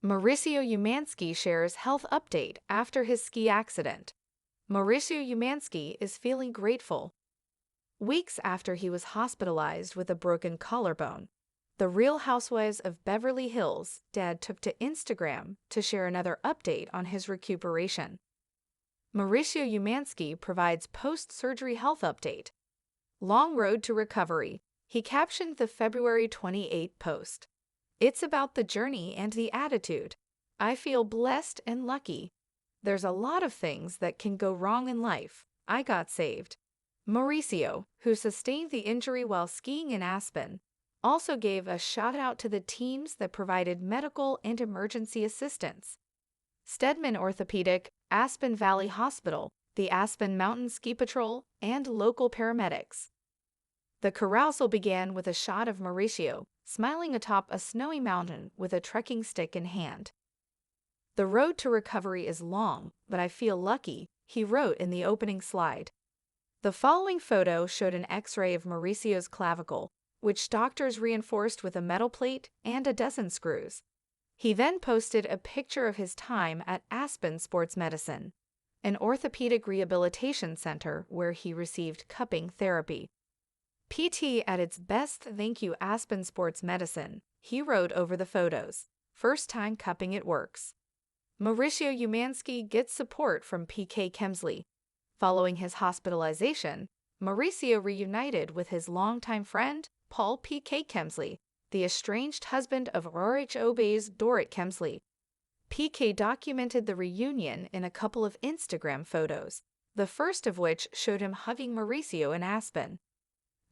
Mauricio Umansky shares health update after his ski accident. Mauricio Umansky is feeling grateful. Weeks after he was hospitalized with a broken collarbone, the Real Housewives of Beverly Hills dad took to Instagram to share another update on his recuperation. Mauricio Umansky provides post-surgery health update. Long road to recovery, he captioned the February 28 post. It's about the journey and the attitude. I feel blessed and lucky. There's a lot of things that can go wrong in life. I got saved. Mauricio, who sustained the injury while skiing in Aspen, also gave a shout-out to the teams that provided medical and emergency assistance. Stedman Orthopedic, Aspen Valley Hospital, the Aspen Mountain Ski Patrol, and local paramedics. The carousel began with a shot of Mauricio smiling atop a snowy mountain with a trekking stick in hand. The road to recovery is long, but I feel lucky, he wrote in the opening slide. The following photo showed an X-ray of Mauricio's clavicle, which doctors reinforced with a metal plate and a dozen screws. He then posted a picture of his time at Aspen Sports Medicine, an orthopedic rehabilitation center where he received cupping therapy. PT at its best, thank you Aspen Sports Medicine, he wrote over the photos. First time cupping it works. Mauricio Umansky gets support from PK Kemsley. Following his hospitalization, Mauricio reunited with his longtime friend, Paul PK Kemsley, the estranged husband of RHOB's Dorrit Kemsley. PK documented the reunion in a couple of Instagram photos, the first of which showed him hugging Mauricio in Aspen.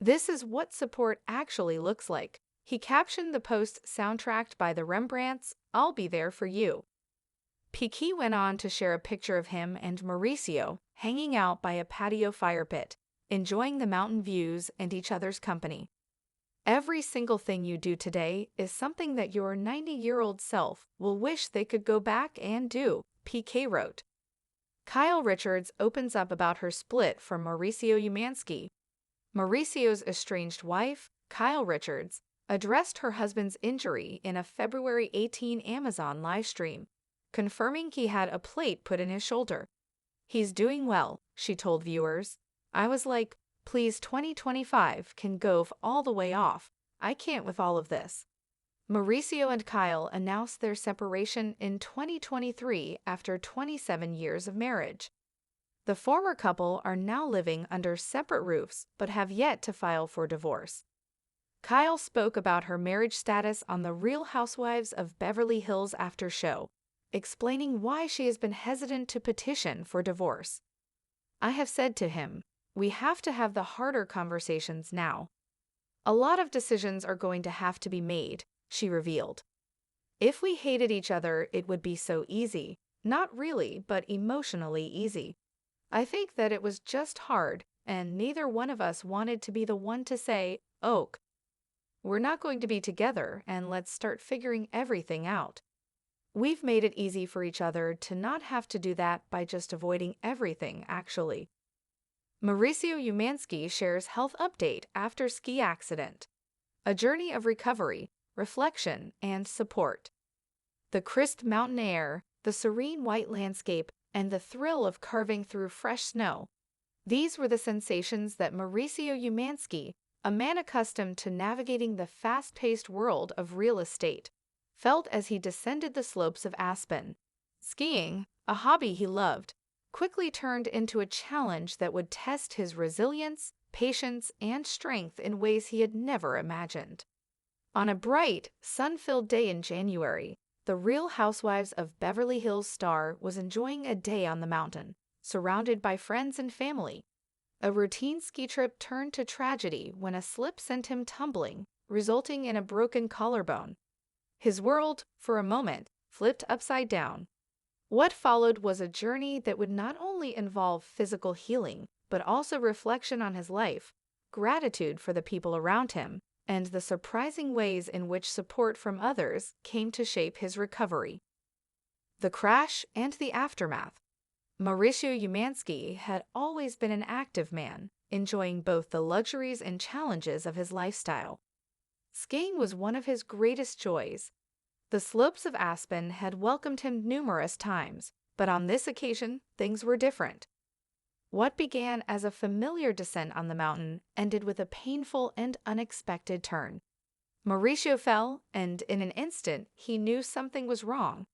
This is what support actually looks like. He captioned the post soundtracked by the Rembrandts, I'll be there for you. PK went on to share a picture of him and Mauricio hanging out by a patio fire pit, enjoying the mountain views and each other's company. Every single thing you do today is something that your 90-year-old self will wish they could go back and do, PK wrote. Kyle Richards opens up about her split from Mauricio Umansky. Mauricio's estranged wife, Kyle Richards, addressed her husband's injury in a February 18 Amazon livestream, confirming he had a plate put in his shoulder. He's doing well, she told viewers. I was like, please 2025 can go all the way off. I can't with all of this. Mauricio and Kyle announced their separation in 2023 after 27 years of marriage. The former couple are now living under separate roofs but have yet to file for divorce. Kyle spoke about her marriage status on the Real Housewives of Beverly Hills after show, explaining why she has been hesitant to petition for divorce. I have said to him, we have to have the harder conversations now. A lot of decisions are going to have to be made, she revealed. If we hated each other, it would be so easy. Not really, but emotionally easy. I think that it was just hard, and neither one of us wanted to be the one to say, "Oak, we're not going to be together, and let's start figuring everything out." We've made it easy for each other to not have to do that by just avoiding everything, actually. Mauricio Umansky shares health update after ski accident. A journey of recovery, reflection, and support. The crisp mountain air, the serene white landscape, and the thrill of carving through fresh snow. These were the sensations that Mauricio Umansky, a man accustomed to navigating the fast-paced world of real estate, felt as he descended the slopes of Aspen. Skiing, a hobby he loved, quickly turned into a challenge that would test his resilience, patience, and strength in ways he had never imagined. On a bright, sun-filled day in January, the Real Housewives of Beverly Hills star was enjoying a day on the mountain, surrounded by friends and family. A routine ski trip turned to tragedy when a slip sent him tumbling, resulting in a broken collarbone. His world, for a moment, flipped upside down. What followed was a journey that would not only involve physical healing, but also reflection on his life, gratitude for the people around him, and the surprising ways in which support from others came to shape his recovery. The crash and the aftermath. Mauricio Umansky had always been an active man, enjoying both the luxuries and challenges of his lifestyle. Skiing was one of his greatest joys. The slopes of Aspen had welcomed him numerous times, but on this occasion, things were different. What began as a familiar descent on the mountain ended with a painful and unexpected turn. Mauricio fell, and in an instant, he knew something was wrong.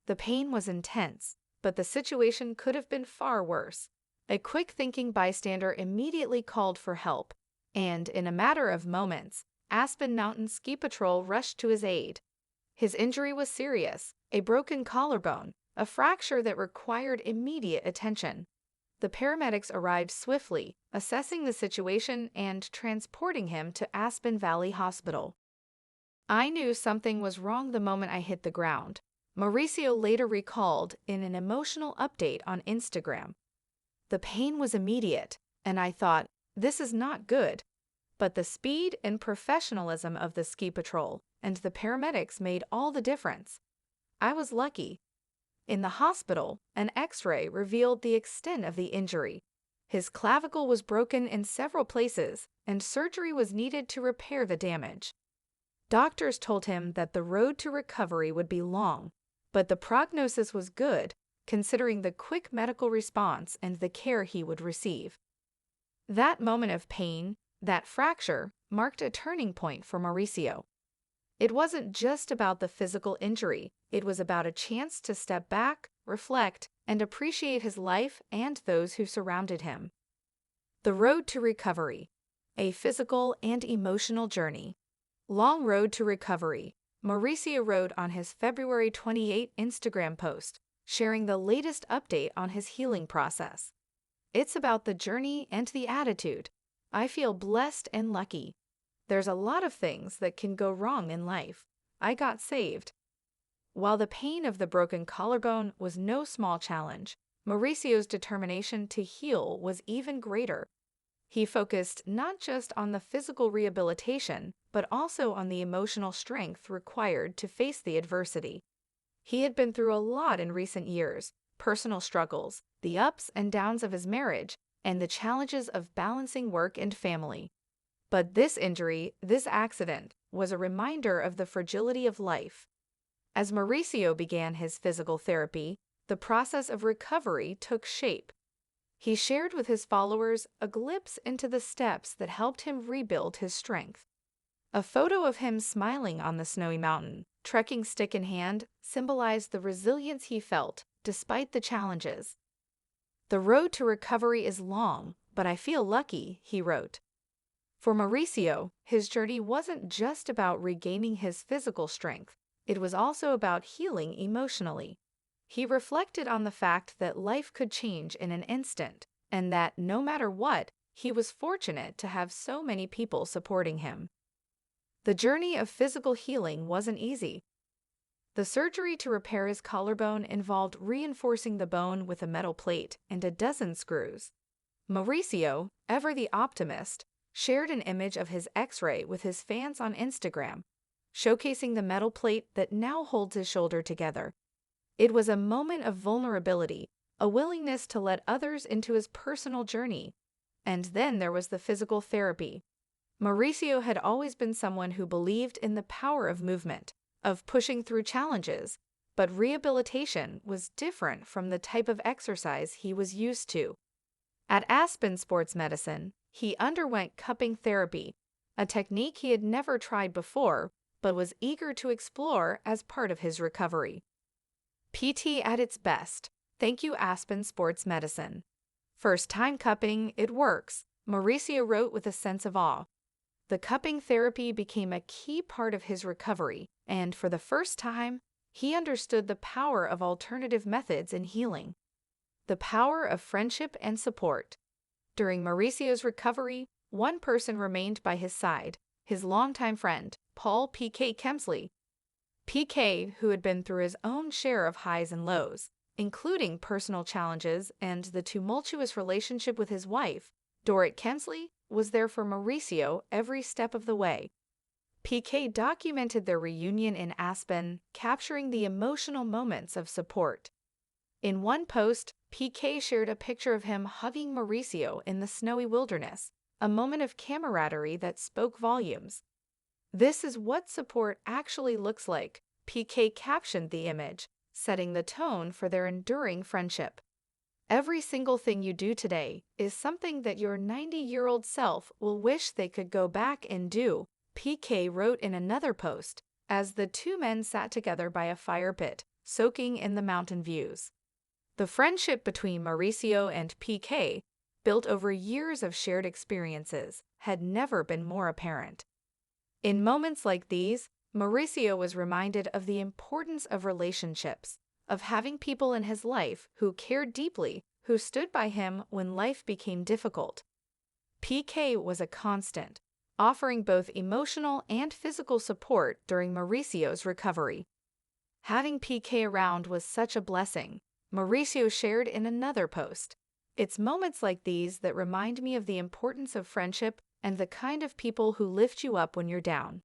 The pain was intense, but the situation could have been far worse. A quick-thinking bystander immediately called for help, and in a matter of moments, Aspen Mountain Ski Patrol rushed to his aid. His injury was serious, a broken collarbone, a fracture that required immediate attention. The paramedics arrived swiftly, assessing the situation and transporting him to Aspen Valley Hospital. I knew something was wrong the moment I hit the ground, Mauricio later recalled in an emotional update on Instagram. The pain was immediate, and I thought, this is not good. But the speed and professionalism of the ski patrol and the paramedics made all the difference. I was lucky. In the hospital, an X-ray revealed the extent of the injury. His clavicle was broken in several places, and surgery was needed to repair the damage. Doctors told him that the road to recovery would be long, but the prognosis was good, considering the quick medical response and the care he would receive. That moment of pain, that fracture, marked a turning point for Mauricio. It wasn't just about the physical injury, it was about a chance to step back, reflect, and appreciate his life and those who surrounded him. The road to recovery, a physical and emotional journey. Long road to recovery, Mauricio wrote on his February 28 Instagram post, sharing the latest update on his healing process. It's about the journey and the attitude. I feel blessed and lucky. There's a lot of things that can go wrong in life. I got saved. While the pain of the broken collarbone was no small challenge, Mauricio's determination to heal was even greater. He focused not just on the physical rehabilitation, but also on the emotional strength required to face the adversity. He had been through a lot in recent years, personal struggles, the ups and downs of his marriage, and the challenges of balancing work and family. But this injury, this accident, was a reminder of the fragility of life. As Mauricio began his physical therapy, the process of recovery took shape. He shared with his followers a glimpse into the steps that helped him rebuild his strength. A photo of him smiling on the snowy mountain, trekking stick in hand, symbolized the resilience he felt despite the challenges. The road to recovery is long, but I feel lucky, he wrote. For Mauricio, his journey wasn't just about regaining his physical strength, it was also about healing emotionally. He reflected on the fact that life could change in an instant, and that no matter what, he was fortunate to have so many people supporting him. The journey of physical healing wasn't easy. The surgery to repair his collarbone involved reinforcing the bone with a metal plate and a dozen screws. Mauricio, ever the optimist, shared an image of his X-ray with his fans on Instagram, showcasing the metal plate that now holds his shoulder together. It was a moment of vulnerability, a willingness to let others into his personal journey. And then there was the physical therapy. Mauricio had always been someone who believed in the power of movement, of pushing through challenges, but rehabilitation was different from the type of exercise he was used to. At Aspen Sports Medicine, he underwent cupping therapy, a technique he had never tried before, but was eager to explore as part of his recovery. PT at its best. Thank you, Aspen Sports Medicine. First time cupping, it works, Mauricio wrote with a sense of awe. The cupping therapy became a key part of his recovery, and for the first time, he understood the power of alternative methods in healing. The power of friendship and support. During Mauricio's recovery, one person remained by his side, his longtime friend, PK Kemsley. PK, who had been through his own share of highs and lows, including personal challenges and the tumultuous relationship with his wife, Dorrit Kemsley, was there for Mauricio every step of the way. PK documented their reunion in Aspen, capturing the emotional moments of support. In one post, PK shared a picture of him hugging Mauricio in the snowy wilderness, a moment of camaraderie that spoke volumes. This is what support actually looks like, PK captioned the image, setting the tone for their enduring friendship. Every single thing you do today is something that your 90-year-old self will wish they could go back and do, PK wrote in another post, as the two men sat together by a fire pit, soaking in the mountain views. The friendship between Mauricio and PK, built over years of shared experiences, had never been more apparent. In moments like these, Mauricio was reminded of the importance of relationships, of having people in his life who cared deeply, who stood by him when life became difficult. PK was a constant, offering both emotional and physical support during Mauricio's recovery. Having PK around was such a blessing, Mauricio shared in another post. It's moments like these that remind me of the importance of friendship and the kind of people who lift you up when you're down.